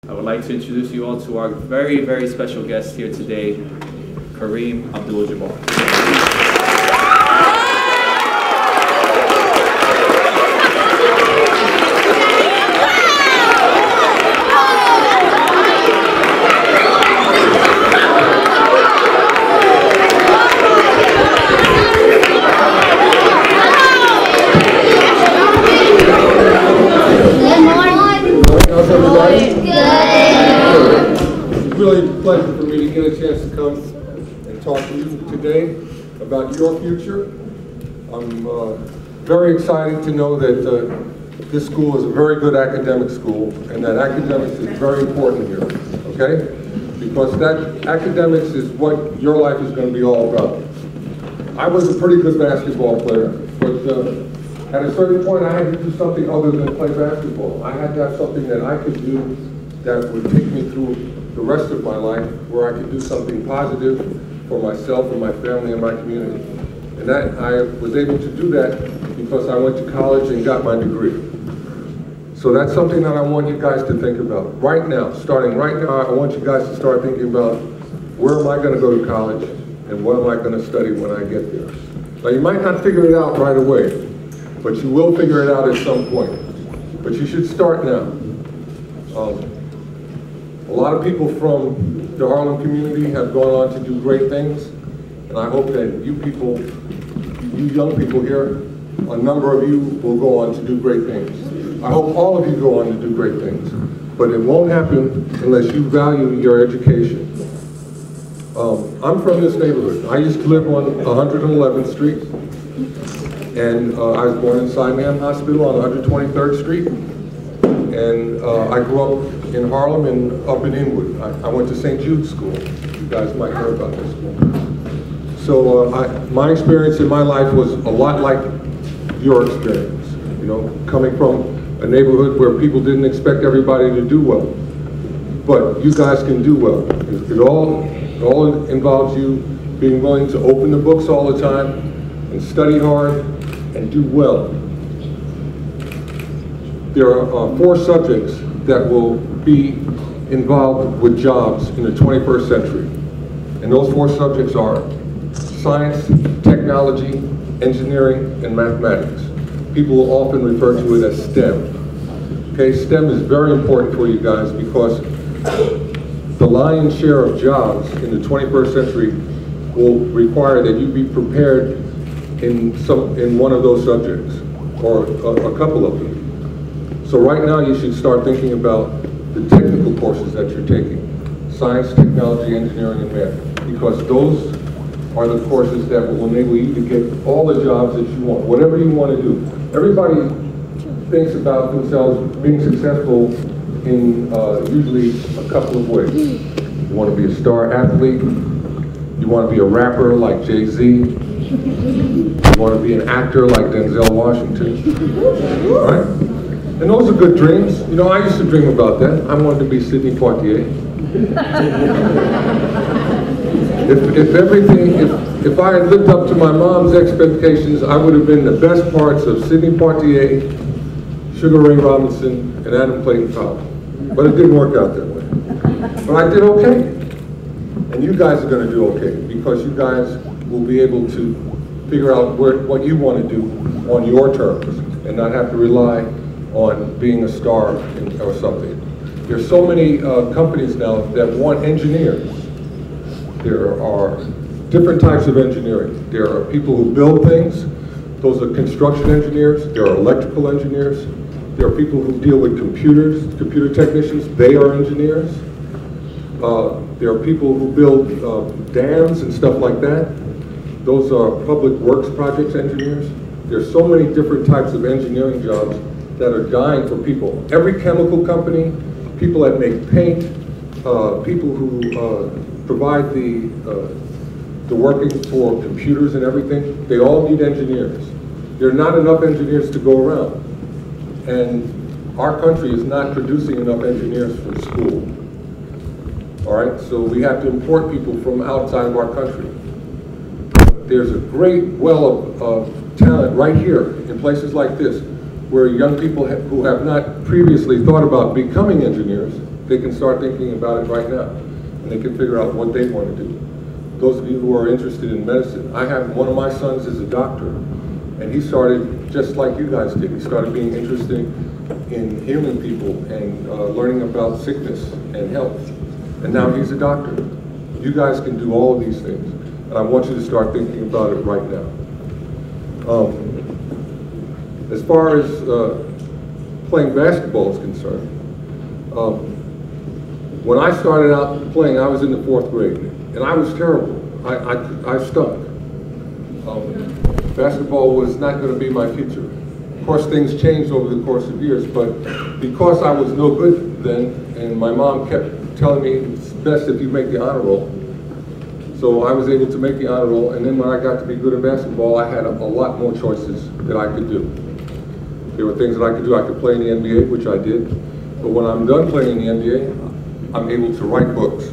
I would like to introduce you all to our very, very special guest here today, Kareem Abdul-Jabbar. Really a pleasure for me to get a chance to come and talk to you today about your future. I'm very excited to know that this school is a very good academic school and that academics is very important here, okay? Because that academics is what your life is going to be all about. I was a pretty good basketball player, but at a certain point I had to do something other than play basketball. I had to have something that I could do that would take me through the rest of my life, where I could do something positive for myself and my family and my community. And that I was able to do that because I went to college and got my degree. So that's something that I want you guys to think about. Right now, starting right now, I want you guys to start thinking about where am I going to go to college and what am I going to study when I get there. Now you might not figure it out right away, but you will figure it out at some point. But you should start now. A lot of people from the Harlem community have gone on to do great things, and I hope that you people, you young people here, a number of you will go on to do great things. I hope all of you go on to do great things, but it won't happen unless you value your education. I'm from this neighborhood. I used to live on 111th Street, and I was born in Siam Hospital on 123rd Street, and I grew up in Harlem and up in Inwood. I went to St. Jude's School. You guys might hear about this school. So my experience in my life was a lot like your experience. You know, coming from a neighborhood where people didn't expect everybody to do well. But you guys can do well. It all involves you being willing to open the books all the time and study hard and do well. There are 4 subjects that will be involved with jobs in the 21st century. And those 4 subjects are science, technology, engineering, and mathematics. People will often refer to it as STEM. Okay, STEM is very important for you guys because the lion's share of jobs in the 21st century will require that you be prepared in one of those subjects, or a couple of them. So right now you should start thinking about the technical courses that you're taking, science, technology, engineering, and math, because those are the courses that will enable you to get all the jobs that you want, whatever you want to do. Everybody thinks about themselves being successful in usually a couple of ways. You want to be a star athlete, you want to be a rapper like Jay-Z, you want to be an actor like Denzel Washington, right? And those are good dreams. You know, I used to dream about that. I wanted to be Sidney Poitier. If I had lived up to my mom's expectations, I would have been the best parts of Sidney Poitier, Sugar Ray Robinson, and Adam Clayton Powell. But it didn't work out that way. But I did okay. And you guys are going to do okay, because you guys will be able to figure out what you want to do on your terms and not have to rely on being a star or something. There's so many companies now that want engineers. There are different types of engineering. There are people who build things. Those are construction engineers. There are electrical engineers. There are people who deal with computers, computer technicians. They are engineers. There are people who build dams and stuff like that. Those are public works projects engineers. There's so many different types of engineering jobs that are dying for people. Every chemical company, people that make paint, people who provide the working for computers and everything, they all need engineers. There are not enough engineers to go around. And our country is not producing enough engineers for school. All right, so we have to import people from outside of our country. There's a great well of talent right here in places like this, where young people who have not previously thought about becoming engineers they can start thinking about it right now, and they can figure out what they want to do. Those of you who are interested in medicine, I have one of my sons is a doctor, and he started just like you guys did. He started being interested in healing people and learning about sickness and health, and now he's a doctor. You guys can do all of these things, and I want you to start thinking about it right now. As far as playing basketball is concerned, when I started out playing, I was in the 4th grade, and I was terrible. I stunk. Basketball was not going to be my future. Of course, things changed over the course of years, but because I was no good then, and my mom kept telling me it's best if you make the honor roll, so I was able to make the honor roll, and then when I got to be good at basketball, I had a lot more choices that I could do. There were things that I could do. I could play in the NBA, which I did, but when I'm done playing in the NBA, I'm able to write books.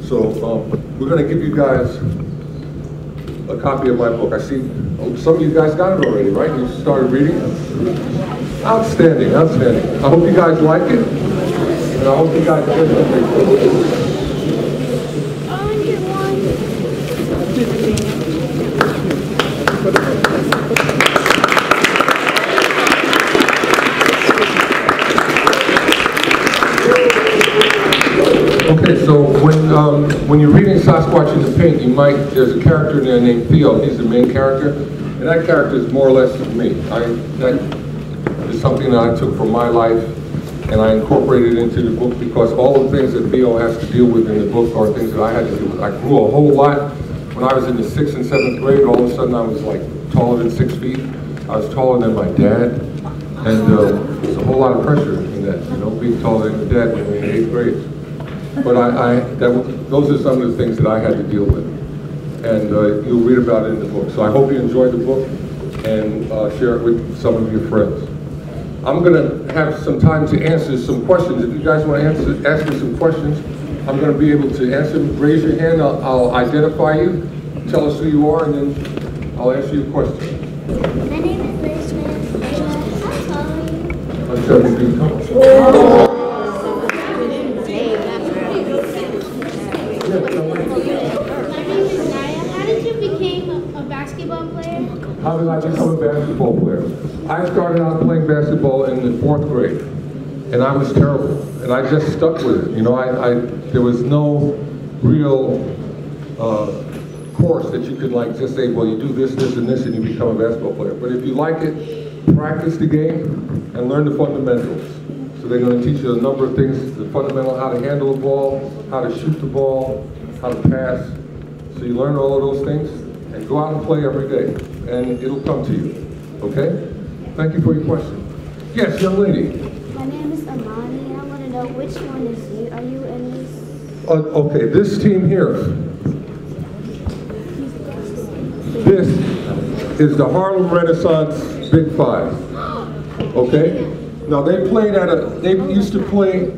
So we're going to give you guys a copy of my book. I see some of you guys got it already, right? You started reading? Outstanding, outstanding. I hope you guys like it, and I hope you guys get it. Okay, so when you're reading Sasquatch in the Paint, there's a character in there named Theo. He's the main character, and that character is more or less me. That is something that I took from my life, and I incorporated it into the book because all the things that Theo has to deal with in the book are things that I had to do with. I grew a whole lot. When I was in the 6th and 7th grade, all of a sudden I was like taller than 6 feet. I was taller than my dad, and there's a whole lot of pressure in that, you know, being taller than your dad when you're in 8th grade. But those are some of the things that I had to deal with, and you'll read about it in the book. So I hope you enjoyed the book and share it with some of your friends. I'm going to have some time to answer some questions. If you guys want to ask me some questions, I'm going to be able to answer them. Raise your hand, I'll identify you, tell us who you are, and then I'll answer your question. My name is Liz Smith. How tall are you? I'm 7 feet tall. How did I become a basketball player? I started out playing basketball in the 4th grade, and I was terrible, and I just stuck with it. You know, there was no real course that you could like just say, well, you do this, this, and this, and you become a basketball player. But if you like it, practice the game and learn the fundamentals. So they're going to teach you a number of things, the fundamental, how to handle the ball, how to shoot the ball, how to pass. So you learn all of those things, and go out and play every day, and it'll come to you, okay? Thank you for your question. Yes, young lady. My name is Amani, and I want to know which one is you. Are you in this? Okay, this team here, this is the Harlem Renaissance Big Five, okay? Now they used to play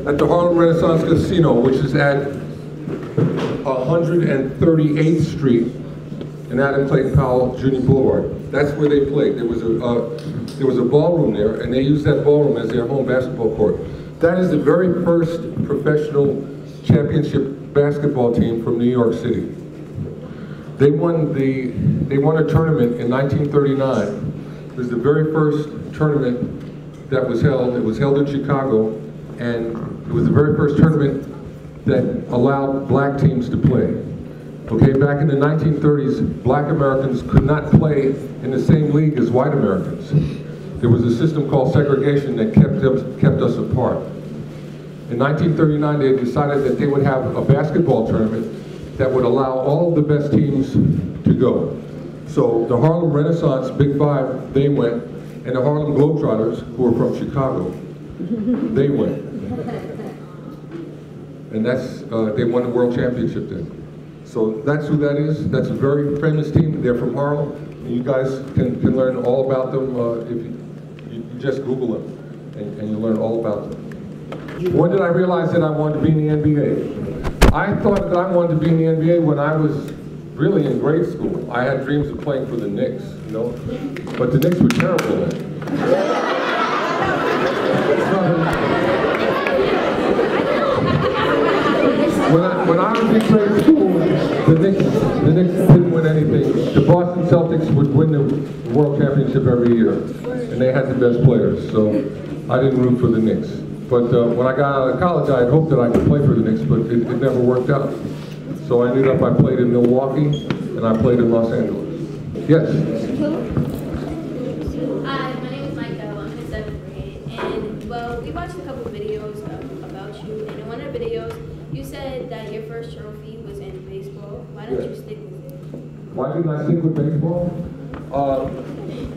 at the Harlem Renaissance Casino, which is at 138th Street and Adam Clayton Powell Jr. Boulevard. That's where they played. There was a ballroom there, and they used that ballroom as their home basketball court. That is the very first professional championship basketball team from New York City. They won a tournament in 1939. It was the very first tournament that was held. It was held in Chicago, and it was the very first tournament that allowed black teams to play. Okay, back in the 1930s, black Americans could not play in the same league as white Americans. There was a system called segregation that kept us apart. In 1939, they decided that they would have a basketball tournament that would allow all of the best teams to go. So the Harlem Renaissance Big Five, they went, and the Harlem Globetrotters, who were from Chicago, they went. And they won the world championship then. So that's who that is. That's a very famous team. They're from Harlem. And you guys can learn all about them if you just Google them, and you'll learn all about them. When did I realize that I wanted to be in the NBA? I thought that I wanted to be in the NBA when I was really in grade school. I had dreams of playing for the Knicks, you know, but the Knicks were terrible then. When I was in grade school, the Knicks didn't win anything. The Boston Celtics would win the World Championship every year, and they had the best players, so I didn't root for the Knicks. But when I got out of college, I had hoped that I could play for the Knicks, but it never worked out. So I ended up, I played in Milwaukee, and I played in Los Angeles. Yes? Hi, my name is Micah. I'm in 7th grade, and well, we watched a couple of videos about you, and in one of the videos, you said that your first trophy was in baseball. Why don't you stick with it? Why didn't I stick with baseball?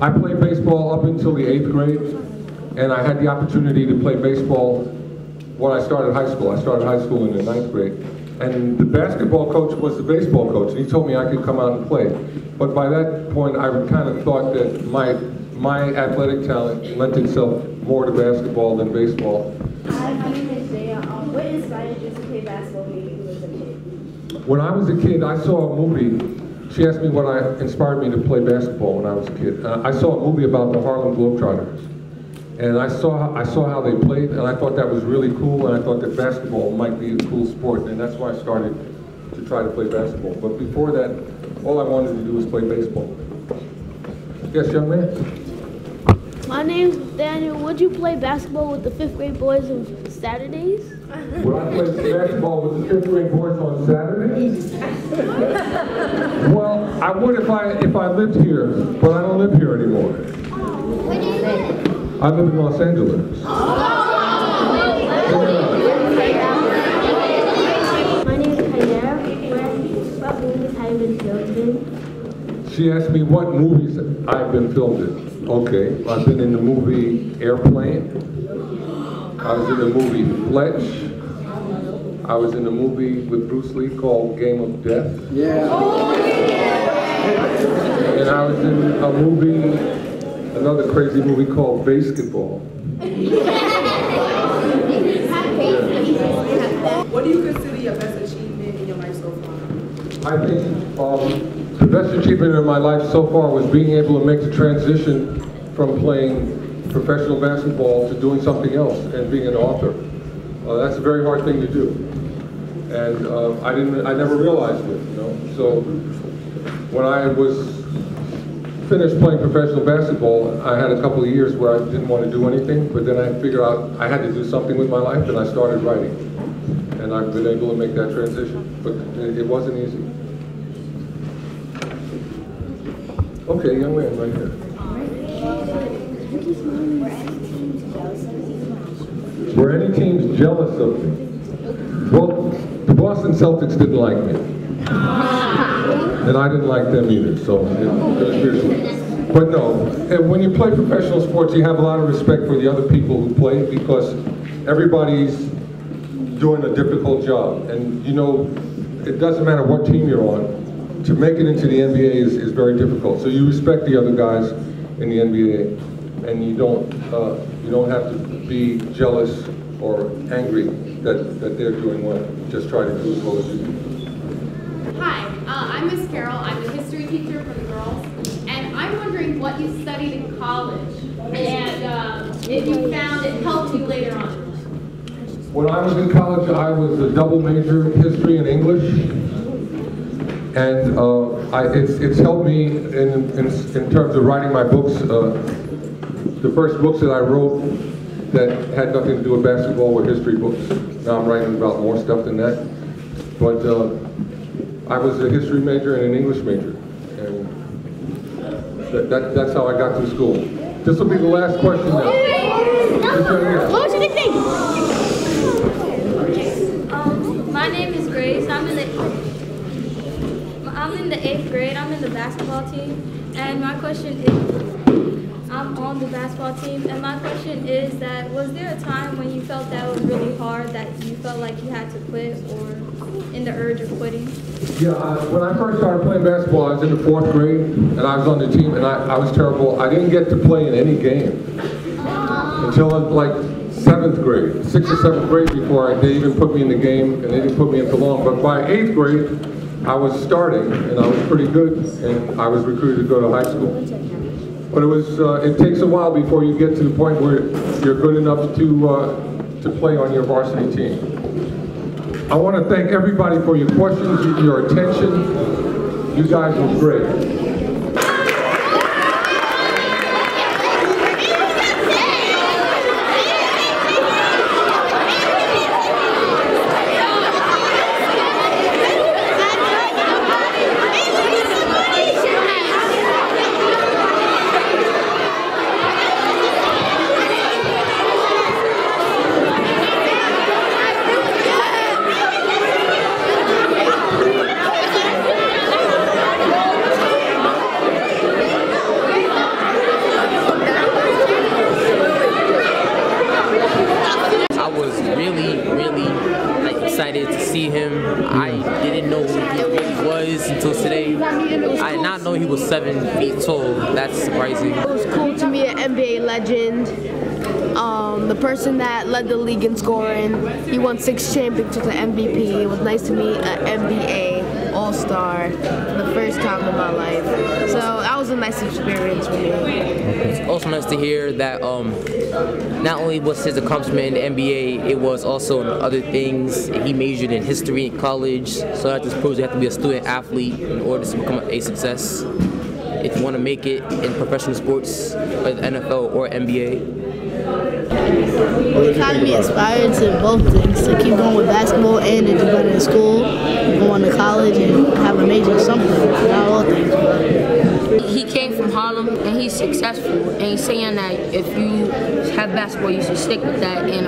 I played baseball up until the 8th grade, and I had the opportunity to play baseball when I started high school. I started high school in the 9th grade, and the basketball coach was the baseball coach, and he told me I could come out and play. But by that point, I kind of thought that my athletic talent lent itself more to basketball than baseball. Hi, my name is Jaya. What inspired you to play basketball when you was a kid? When I was a kid, I saw a movie. She asked me what inspired me to play basketball when I was a kid. I saw a movie about the Harlem Globetrotters. And I saw how they played, and I thought that was really cool, and I thought that basketball might be a cool sport, and that's why I started to try to play basketball. But before that, all I wanted to do was play baseball. Yes, young man? My name's Daniel. Would you play basketball with the 5th grade boys on Saturdays? Would I play basketball with the 5th grade boys on Saturdays? Well, I would if I lived here, but I don't live here anymore. Where do you live? I live in Los Angeles. My name is Kareem. What movies have you been filmed in? She asked me what movies I've been filmed in. Okay, I've been in the movie Airplane. I was in the movie Fletch. I was in a movie with Bruce Lee called Game of Death. Yeah. And I was in a movie, another crazy movie called Basketball. What do you consider your best achievement in your life so far? I think the best achievement in my life so far was being able to make the transition from playing professional basketball to doing something else and being an author. That's a very hard thing to do, and I never realized it. You know, so when I was finished playing professional basketball, I had a couple of years where I didn't want to do anything, but then I figured out I had to do something with my life, and I started writing, and I've been able to make that transition, but it wasn't easy. Okay, young man, right here. Were any teams jealous of me? Well, the Boston Celtics didn't like me. And I didn't like them either, so it was beautiful. But no, when you play professional sports, you have a lot of respect for the other people who play because everybody's doing a difficult job. And you know, it doesn't matter what team you're on, to make it into the NBA is very difficult. So you respect the other guys in the NBA, and you don't have to be jealous or angry that they're doing well. Just try to do as well as you do. Hi, I'm Miss Carol. I'm the history teacher for the girls, and I'm wondering what you studied in college, and if you found it helped you later on. When I was in college, I was a double major, history and English, and it's helped me in terms of writing my books. The first books that I wrote that had nothing to do with basketball were history books. Now I'm writing about more stuff than that. But I was a history major and an English major. And that's how I got through school. This will be the last question now. What do you think? My name is Grace. I'm in the 8th grade. I'm in the basketball team, and my question is, I'm on the basketball team, and my question is that was there a time when you felt that was really hard, that you felt like you had to quit, or in the urge of quitting? Yeah, when I first started playing basketball, I was in the 4th grade, and I was on the team, and I was terrible. I didn't get to play in any game until like 7th grade, 6th or 7th grade before they even put me in the game, and they didn't put me in for long. But by 8th grade, I was starting, and I was pretty good, and I was recruited to go to high school. But it takes a while before you get to the point where you're good enough to play on your varsity team. I want to thank everybody for your questions, your attention. You guys were great. Excited to see him. I didn't know who he really was until today. I did not know he was 7 feet tall. That's surprising. It was cool to meet an NBA legend. The person that led the league in scoring. He won 6 championships with the MVP. It was nice to meet an NBA All-Star for the first time in my life. So that was a nice experience for me. It's also nice to hear that not only was his accomplishment in the NBA, it was also in other things. He majored in history in college, so that just proves you have to be a student athlete in order to become a success. If you want to make it in professional sports, whether NFL or NBA. It kind of be inspired to both things, to keep going with basketball and to go to school, going to college and have a major in something, not all things. He came from Harlem and he's successful, and he's saying that if you have basketball, you should stick with that, and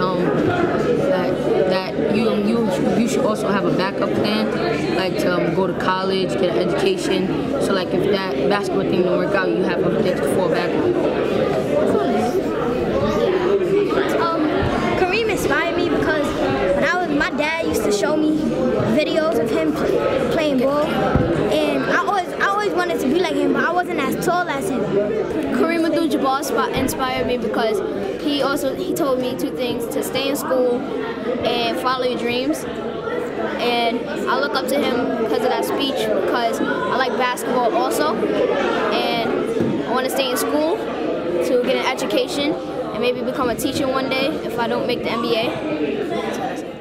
that you should also have a backup plan, like to go to college, get an education. So like if that basketball thing don't work out, you have other things to fall back on. Kareem inspired me because my dad used to show me videos of him playing ball, and I always wanted to be like him, but I wasn't as tall as him. Kareem Abdul-Jabbar inspired me because he told me 2 things: to stay in school and follow your dreams. And I look up to him because of that speech, because I like basketball also, and I want to stay in school to get an education and maybe become a teacher one day if I don't make the NBA. That's what I say.